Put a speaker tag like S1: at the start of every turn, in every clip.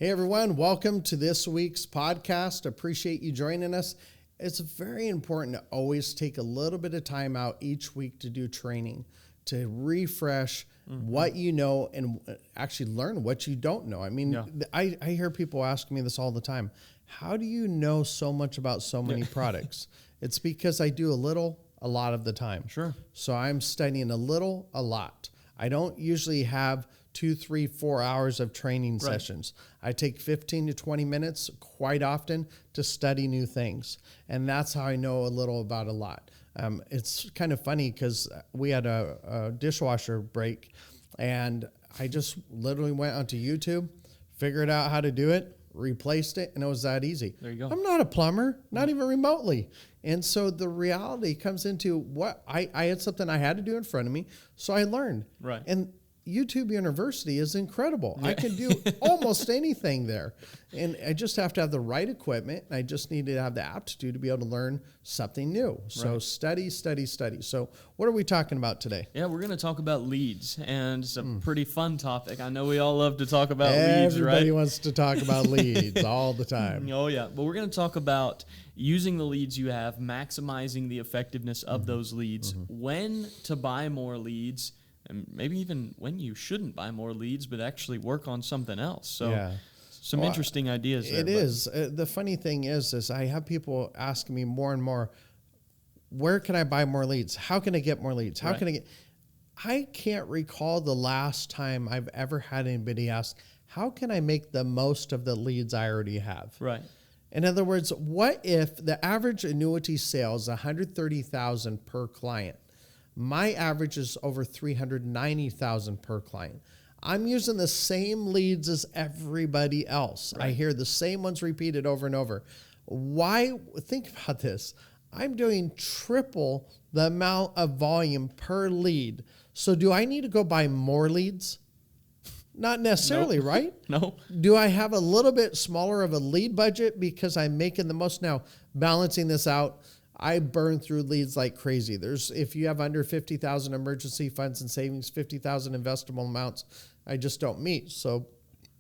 S1: Hey everyone, welcome to this week's podcast. Appreciate you joining us. It's very important to always take a little bit of time out each week to do training, to refresh what you know and actually learn what you don't know. I mean, I hear people ask me this all the time. How do you know so much about so many products? It's because I do a lot of the time.
S2: Sure.
S1: So I'm studying a lot. I don't usually have 2, 3, 4 hours of training sessions. I take 15 to 20 minutes quite often to study new things. And that's how I know a little about a lot. It's kind of funny because we had a dishwasher break and I just literally went onto YouTube, figured out how to do it, replaced it, and it was that easy.
S2: There you go.
S1: I'm not a plumber, not even remotely. And so the reality comes into what I had something I had to do in front of me, so I learned.
S2: Right.
S1: And YouTube University is incredible. I can do almost anything there. And I just have to have the right equipment. And I just need to have the aptitude to be able to learn something new. So study. So what are we talking about today?
S2: Yeah, we're going to talk about leads. And it's a pretty fun topic. I know we all love to talk about leads, right?
S1: Everybody wants to talk about leads all the time.
S2: Oh, yeah. But we're going to talk about using the leads you have, maximizing the effectiveness of those leads, when to buy more leads, and maybe even when you shouldn't buy more leads, but actually work on something else. So some interesting ideas there.
S1: It is. The funny thing is I have people asking me more and more, where can I buy more leads? How can I get more leads? How can I get... I can't recall the last time I've ever had anybody ask, how can I make the most of the leads I already have?
S2: Right.
S1: In other words, what if the average annuity sales $130,000 per client? My average is over $390,000 per client. I'm using the same leads as everybody else. Right. I hear the same ones repeated over and over. Why? Think about this. I'm doing triple the amount of volume per lead. So do I need to go buy more leads? Not necessarily, right?
S2: No.
S1: Do I have a little bit smaller of a lead budget because I'm making the most? Now, balancing this out, I burn through leads like crazy. If you have under 50,000 emergency funds and savings, 50,000 investable amounts, I just don't meet. So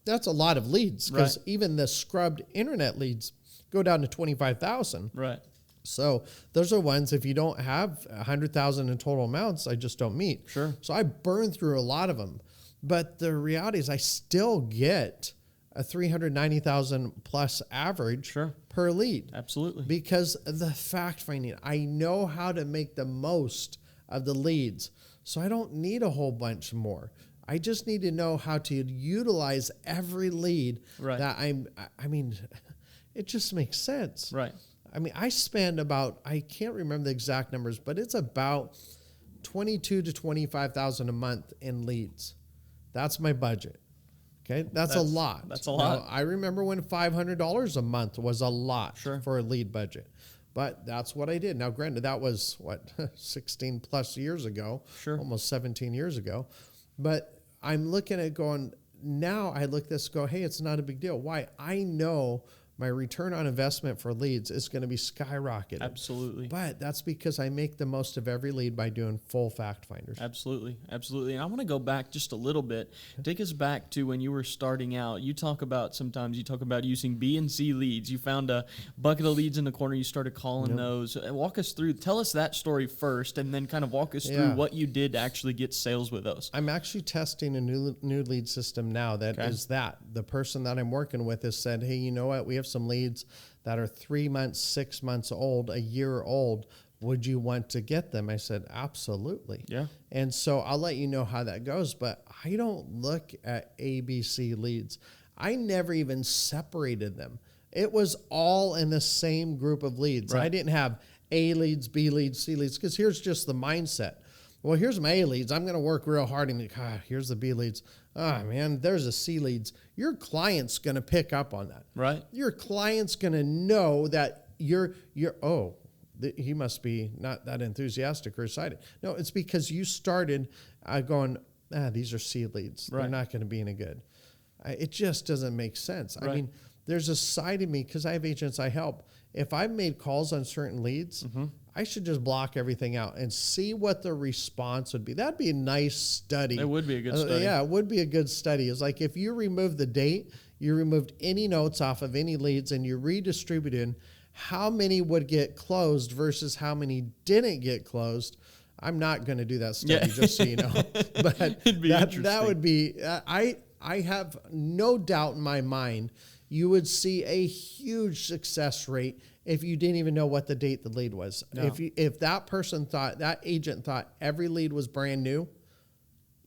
S1: that's a lot of leads because even the scrubbed internet leads go down to 25,000.
S2: Right.
S1: So those are ones, if you don't have 100,000 in total amounts, I just don't meet.
S2: Sure.
S1: So I burn through a lot of them. But the reality is I still get a 390,000 plus average per lead.
S2: Absolutely.
S1: Because of the fact finding, I know how to make the most of the leads. So I don't need a whole bunch more. I just need to know how to utilize every lead that I mean, it just makes sense.
S2: Right.
S1: I mean, I spend about, I can't remember the exact numbers, but it's about 22 to 25,000 a month in leads. That's my budget. Okay, that's a lot.
S2: That's a lot.
S1: Now, I remember when $500 a month was a lot for a lead budget, but that's what I did. Now, granted, that was 16 plus years ago, almost 17 years ago. But I'm looking at going, now I look at this, go, hey, it's not a big deal. Why? I know my return on investment for leads is going to be skyrocketed.
S2: Absolutely.
S1: But that's because I make the most of every lead by doing full fact finders.
S2: Absolutely. And I want to go back just a little bit. Take us back to when you were starting out. Sometimes you talk about using B and C leads. You found a bucket of leads in the corner. You started calling those. Walk us through. Tell us that story first, and then kind of walk us through what you did to actually get sales with those.
S1: I'm actually testing a new lead system now that is that. The person that I'm working with has said, hey, you know what? We have some leads that are 3 months, 6 months old, a year old. Would you want to get them? I said, absolutely.
S2: Yeah.
S1: And so I'll let you know how that goes, but I don't look at ABC leads. I never even separated them. It was all in the same group of leads. I didn't have A leads, B leads, C leads, because here's just the mindset. Well, here's my A leads. I'm going to work real hard and here's the B leads. Oh, man, there's a C leads. Your client's going to pick up on that.
S2: Right.
S1: Your client's going to know that he must be not that enthusiastic or excited. No, it's because you started going, these are C leads. They're not going to be any good. It just doesn't make sense. I mean, there's a side of me, because I have agents I help. If I've made calls on certain leads, I should just block everything out and see what the response would be. That'd be a nice study.
S2: It would be a good study.
S1: Yeah, it would be a good study. It's like if you remove the date, you removed any notes off of any leads, and you redistributed how many would get closed versus how many didn't get closed. I'm not going to do that study, just so you know. But that would be, I have no doubt in my mind, you would see a huge success rate if you didn't even know what the date the lead was. No. If that person thought, that agent thought every lead was brand new,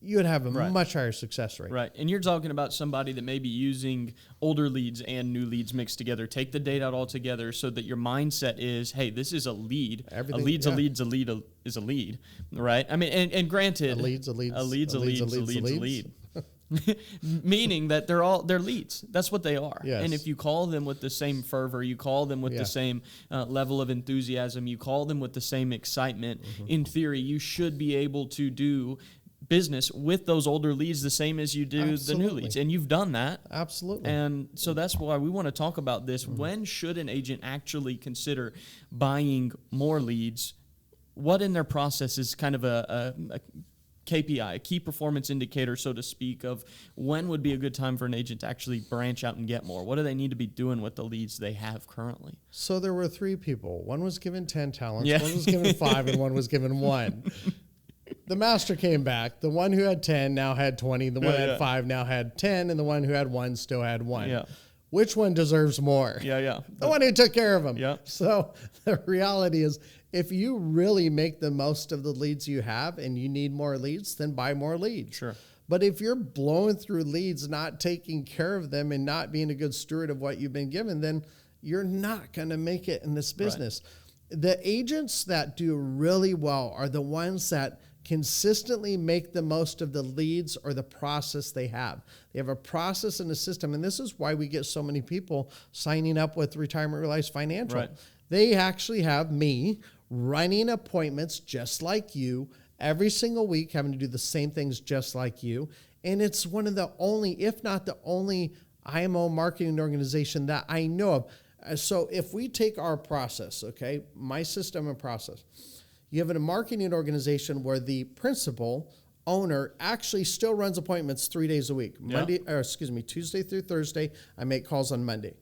S1: you would have a much higher success rate.
S2: Right. And you're talking about somebody that may be using older leads and new leads mixed together. Take the date out all together so that your mindset is, hey, this is a lead. A lead is a lead, right? I mean, and granted, a lead's a lead. Meaning that they're leads. That's what they are.
S1: Yes.
S2: And if you call them with the same fervor, you call them with the same level of enthusiasm, you call them with the same excitement, in theory, you should be able to do business with those older leads the same as you do the new leads. And you've done that.
S1: Absolutely.
S2: And so that's why we want to talk about this. When should an agent actually consider buying more leads? What in their process is kind of a KPI, a key performance indicator, so to speak, of when would be a good time for an agent to actually branch out and get more? What do they need to be doing with the leads they have currently?
S1: So there were 3 people. One was given 10 talents, one was given 5, and one was given 1. The master came back. The one who had 10 now had 20. The one who had 5 now had 10. And the one who had 1 still had 1.
S2: Yeah.
S1: Which one deserves more?
S2: The
S1: one who took care of them.
S2: Yeah.
S1: So the reality is, if you really make the most of the leads you have and you need more leads, then buy more leads.
S2: Sure.
S1: But if you're blowing through leads, not taking care of them, and not being a good steward of what you've been given, then you're not going to make it in this business. Right. The agents that do really well are the ones that consistently make the most of the leads or the process they have. They have a process and a system, and this is why we get so many people signing up with Retirement Realized Financial. Right. They actually have me running appointments just like you every single week, having to do the same things just like you. And it's one of the only, if not the only, IMO marketing organization that I know of. So if we take our process, okay, my system and process, you have a marketing organization where the principal owner actually still runs appointments 3 days a week. Tuesday through Thursday. I make calls on Monday.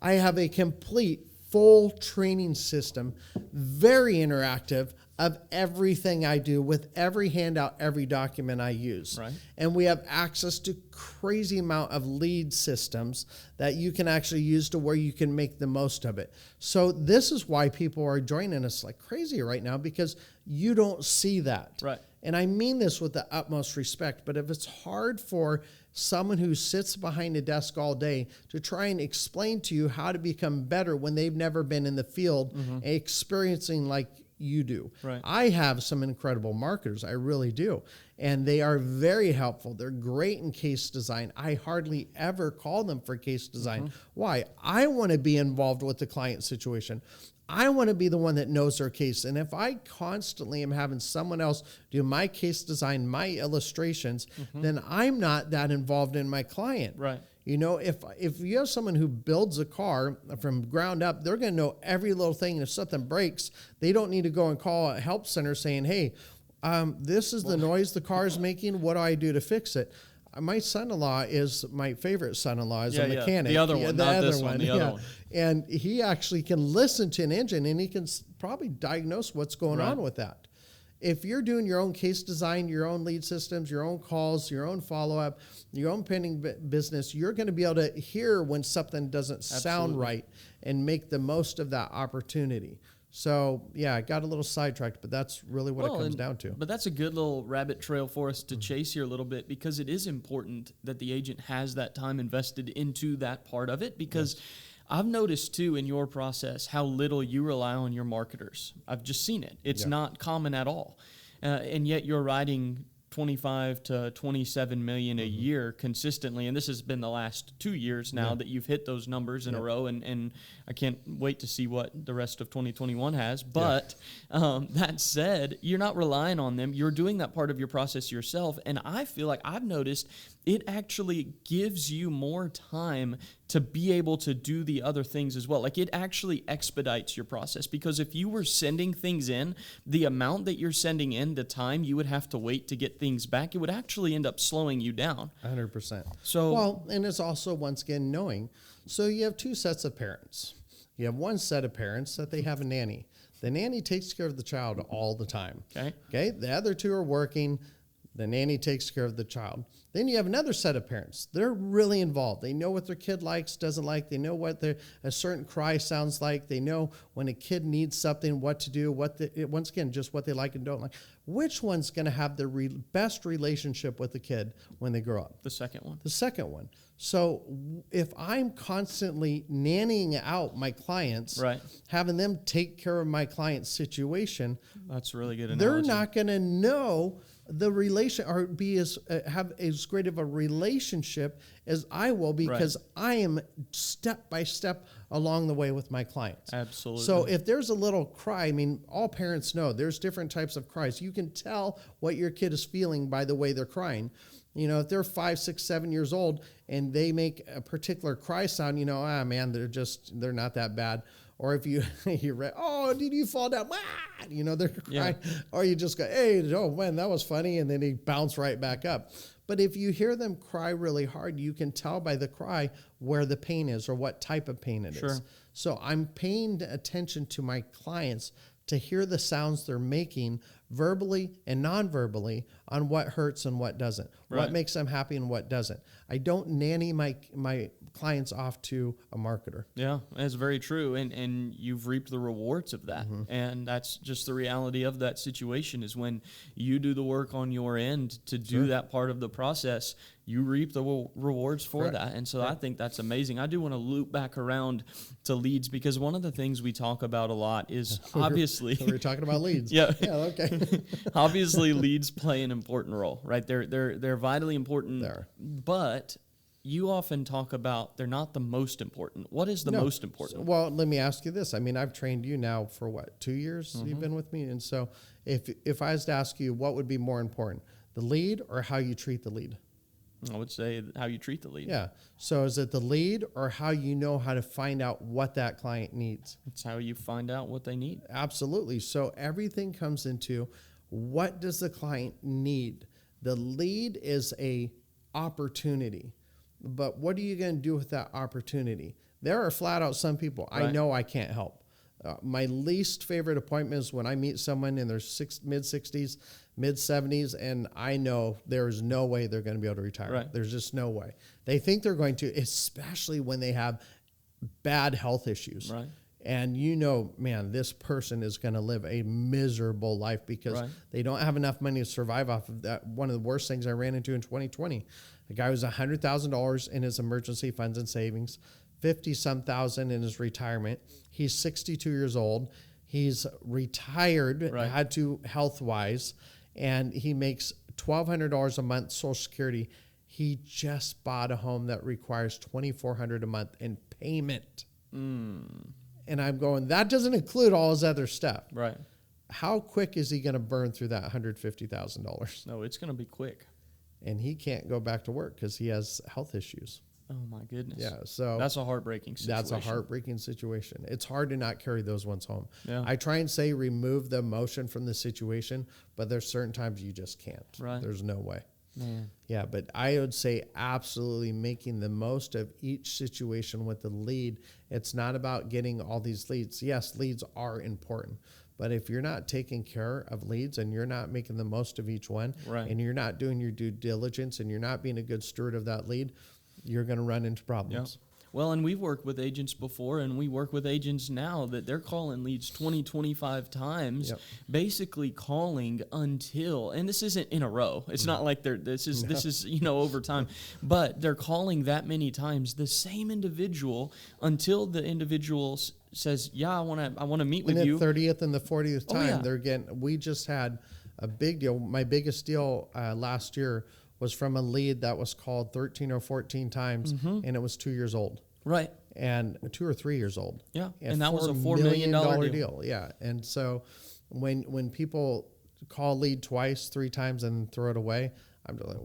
S1: I have a complete full training system, very interactive, of everything I do with every handout, every document I use.
S2: Right.
S1: And we have access to crazy amount of lead systems that you can actually use to where you can make the most of it. So this is why people are joining us like crazy right now, because you don't see that.
S2: Right.
S1: And I mean this with the utmost respect, but if it's hard for someone who sits behind a desk all day to try and explain to you how to become better when they've never been in the field experiencing like you do.
S2: Right.
S1: I have some incredible marketers. I really do. And they are very helpful. They're great in case design. I hardly ever call them for case design. Why? I want to be involved with the client situation. I want to be the one that knows their case. And if I constantly am having someone else do my case design, my illustrations, then I'm not that involved in my client.
S2: Right.
S1: You know, if you have someone who builds a car from ground up, they're going to know every little thing. And if something breaks, they don't need to go and call a help center saying, hey, this is the noise the car is making. What do I do to fix it? My son-in-law is my favorite son-in-law is a mechanic.
S2: The other one, not this one, the other one.
S1: And he actually can listen to an engine and he can probably diagnose what's going on with that. If you're doing your own case design, your own lead systems, your own calls, your own follow-up, your own pending business, you're going to be able to hear when something doesn't sound right and make the most of that opportunity. So, yeah, I got a little sidetracked, but that's really what it comes down to.
S2: But that's a good little rabbit trail for us to chase here a little bit, because it is important that the agent has that time invested into that part of it, because I've noticed, too, in your process how little you rely on your marketers. I've just seen it. It's not common at all. And yet you're writing 25 to 27 million a year consistently, and this has been the last 2 years now that you've hit those numbers in a row, and I can't wait to see what the rest of 2021 has. But that said, you're not relying on them. You're doing that part of your process yourself, and I feel like I've noticed it actually gives you more time to be able to do the other things as well. Like, it actually expedites your process, because if you were sending things in, the amount that you're sending in, the time you would have to wait to get things back, it would actually end up slowing you down.
S1: 100%.
S2: So,
S1: well, and it's also, once again, knowing. So you have two sets of parents. You have one set of parents that they have a nanny. The nanny takes care of the child all the time. Okay. The other two are working. The nanny takes care of the child. Then you have another set of parents. They're really involved. They know what their kid likes, doesn't like. They know what a certain cry sounds like. They know when a kid needs something, what to do, once again, just what they like and don't like. Which one's going to have the best relationship with the kid when they grow up?
S2: The second one.
S1: The second one. So if I'm constantly nannying out my clients,
S2: right,
S1: having them take care of my client's situation,
S2: that's really good analogy.
S1: They're not going to know the relation, or have as great of a relationship as I will, because I am step by step along the way with my clients.
S2: Absolutely.
S1: So if there's a little cry, I mean, all parents know there's different types of cries. You can tell what your kid is feeling by the way they're crying. You know, if they're 5, 6, 7 years old and they make a particular cry sound, you know, man, they're not that bad. Or if you read, oh, did you fall down? Ah! You know, they're crying. Yeah. Or you just go, hey, oh, man, that was funny. And then they bounce right back up. But if you hear them cry really hard, you can tell by the cry where the pain is or what type of pain it is. So I'm paying attention to my clients to hear the sounds they're making verbally and non-verbally on what hurts and what doesn't, what makes them happy and what doesn't. I don't nanny my clients off to a marketer.
S2: Yeah, that's very true. And you've reaped the rewards of that. Mm-hmm. And that's just the reality of that situation, is when you do the work on your end to do that part of the process, you reap the rewards for that. And so I think that's amazing. I do want to loop back around to leads, because one of the things we talk about a lot is obviously...
S1: We're talking about leads.
S2: Yeah,
S1: okay.
S2: Obviously, leads play an important role, right? They're vitally important, but you often talk about they're not the most important. What is the most important?
S1: Well, let me ask you this. I mean, I've trained you now for what, 2 years? Mm-hmm. You've been with me? And so if I was to ask you what would be more important, the lead or how you treat the lead?
S2: I would say how you treat the lead.
S1: Yeah. So is it the lead or how you know how to find out what that client needs?
S2: It's how you find out what they need.
S1: Absolutely. So everything comes into, what does the client need? The lead is a opportunity, but what are you going to do with that opportunity? There are flat out some people I know I can't help. My least favorite appointment is when I meet someone in their mid-60s, mid-70s, and I know there's no way they're going to be able to retire. Right. There's just no way. They think they're going to, especially when they have bad health issues. Right. And you know, man, this person is going to live a miserable life because they don't have enough money to survive off of that. One of the worst things I ran into in 2020, a guy was $100,000 in his emergency funds and savings, 50-some thousand in his retirement. He's 62 years old. He's retired, had to health-wise, and he makes $1,200 a month Social Security. He just bought a home that requires $2,400 a month in payment. And I'm going, that doesn't include all his other stuff. Right. How quick is he going to burn through that $150,000?
S2: No, it's going to be quick.
S1: And he can't go back to work because he has health issues.
S2: Oh, my goodness.
S1: Yeah, so
S2: that's a heartbreaking situation.
S1: That's a heartbreaking situation. It's hard to not carry those ones home.
S2: Yeah.
S1: I try and say remove the emotion from the situation, but there's certain times you just can't.
S2: Right.
S1: There's no way.
S2: Man.
S1: Yeah, but I would say absolutely making the most of each situation with the lead. It's not about getting all these leads. Yes, leads are important. But if you're not taking care of leads and you're not making the most of each one, and you're not doing your due diligence and you're not being a good steward of that lead, you're going to run into problems.
S2: Yep. Well, and we've worked with agents before, and we work with agents now that they're calling leads 20, 25 times, basically calling until, and this isn't in a row. It's not like this is over time, but they're calling that many times the same individual until the individual says, "Yeah, I want to meet with you."
S1: And the 30th and the 40th time, they're getting. We just had a big deal. My biggest deal last year was from a lead that was called 13 or 14 times, and it was 2 years old.
S2: Right.
S1: And 2 or 3 years old.
S2: Yeah. And that was a $4 million deal.
S1: Yeah. And so when people call lead twice, 3 times and throw it away, I'm just like,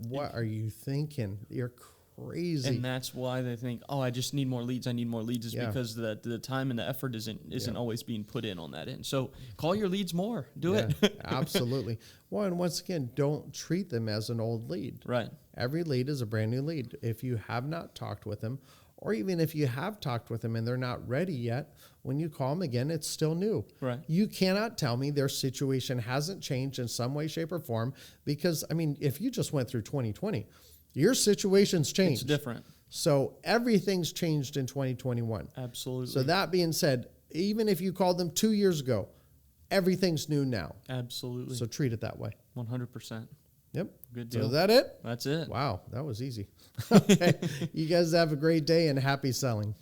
S1: what are you thinking? You're crazy.
S2: And that's why they think, oh, I just need more leads. I need more leads, is because the time and the effort isn't always being put in on that end. So call your leads more. Do it.
S1: Absolutely. Well, and once again, don't treat them as an old lead.
S2: Right.
S1: Every lead is a brand new lead. If you have not talked with them, or even if you have talked with them and they're not ready yet, when you call them again, it's still new.
S2: Right.
S1: You cannot tell me their situation hasn't changed in some way, shape, or form, because, I mean, if you just went through 2020, your situation's changed.
S2: It's different.
S1: So everything's changed in 2021.
S2: Absolutely.
S1: So that being said, even if you called them 2 years ago, everything's new now.
S2: Absolutely.
S1: So treat it that way.
S2: 100%.
S1: Yep.
S2: Good deal.
S1: So is that it?
S2: That's it.
S1: Wow, that was easy. Okay. You guys have a great day and happy selling.